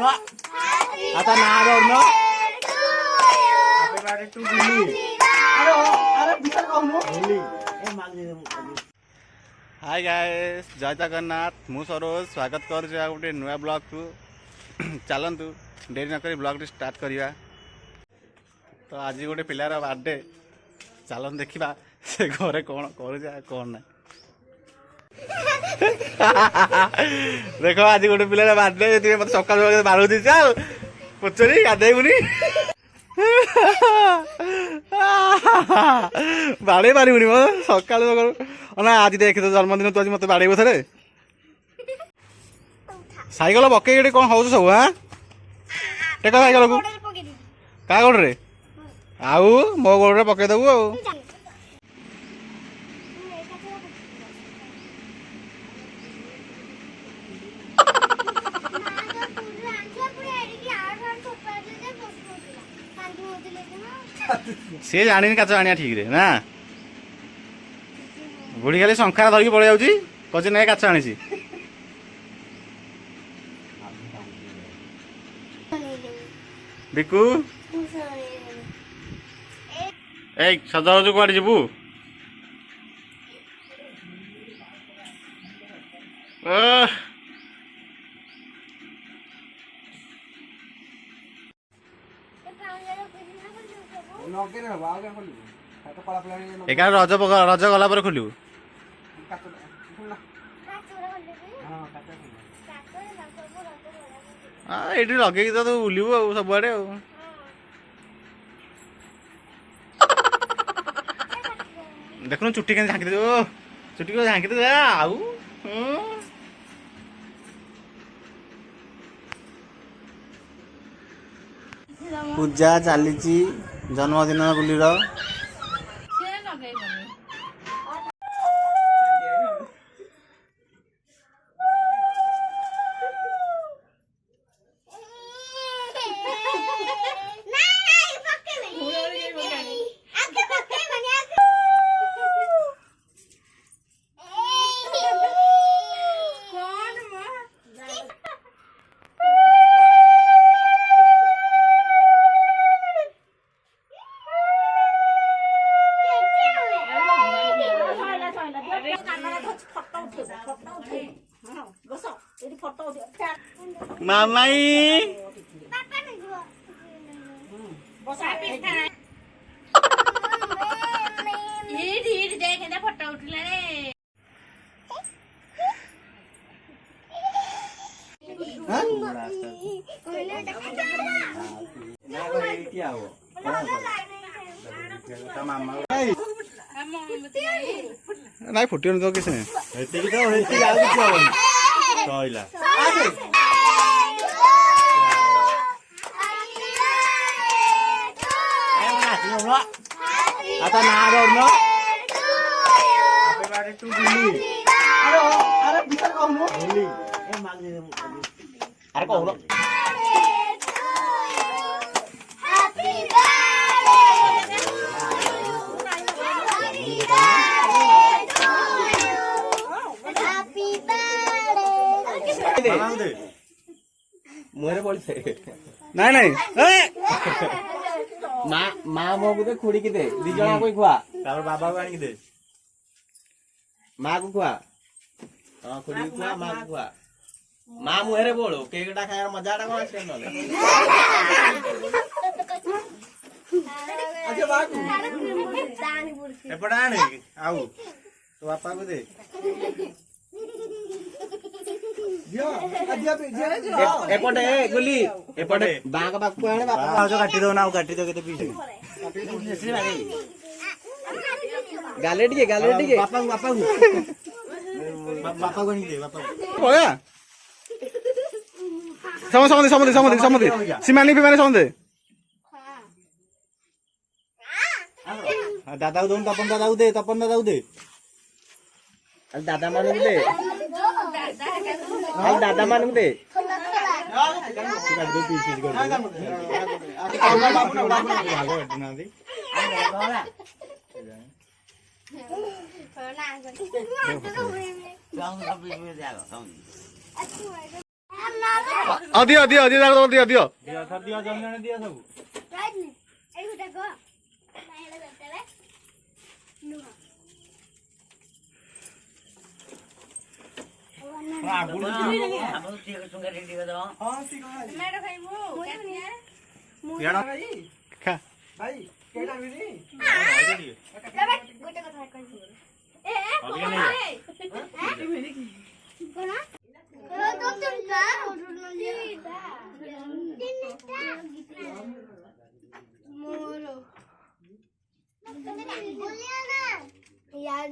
आता ना know happy birthday to गुली अरे भीतर कहू गुली ए माग दे हाय गाइस जय जगन्नाथ मु सरोज स्वागत कर गोटे नुआ ब्लॉग को चलतु डेरी नक ब्लॉग स्टार्ट करिया तो आज गोटे पिलार बर्थडे चलन देखा से घरे कौन कर कौन ना देख आज गोटे पिलार बर्थडे मत सकाल बाढ़ चल पचरी गाधेबुनी बाड़े पारिबुनी मो सकाल ना आज देख तो जन्मदिन तू आज मत बाड़े थे साइकेल पकई कौन हो सब हाँ टेक साइकेल को क्या गोड़ रे आउ मो गोड़ रे पकईदेबू आ सी जानी काच आनिया ठीक रे ना बुढ़ी खाली शंखा धरिकी पड़े जाऊँगी कहे ना काच आनी बिकु ए सजावज कौन जीवु एगार रज गला पर खोलू ये लगे तो बुलू सबुआड़े देखु चुट्टी के झाँकी दे चुट्टी को झाँकी दे आउ पूजा चली जन्मदिन बुलीर मामाई फोटो उठला नहीं फुटी तो किसी आता ना नो हैप्पी बर्थडे टू गुली अरे भीतर कहू गुली ए माग दे अरे कहू मुहरे पड़े नहीं नहीं माँ मो को दे खुड़ी की दे दी जना कोई खुआ तार बाबा को आनी दे माँ को खुआ हां खुड़ी को खुआ माँ को खुआ माँ मुहरे बोलो केक टा खाया मजा टा कोन आसे नले अच्छा बाकू एपड़ा आने आऊ तो बापा को दे एपटे गुली एपटे बाग बाग को आने बापा जो काटी दो ना काटी दो केते पीछे गाले टिके बापा को नहीं दे बापा ओया समझे सीमानी भी मैंने समझे दादा को दो तपन दादा को दे दादा मान दे दादा मान दे दियो दियो दियो दियो दियो दियो थर दियो जमने दियो सब खा भाई केटा मिली यार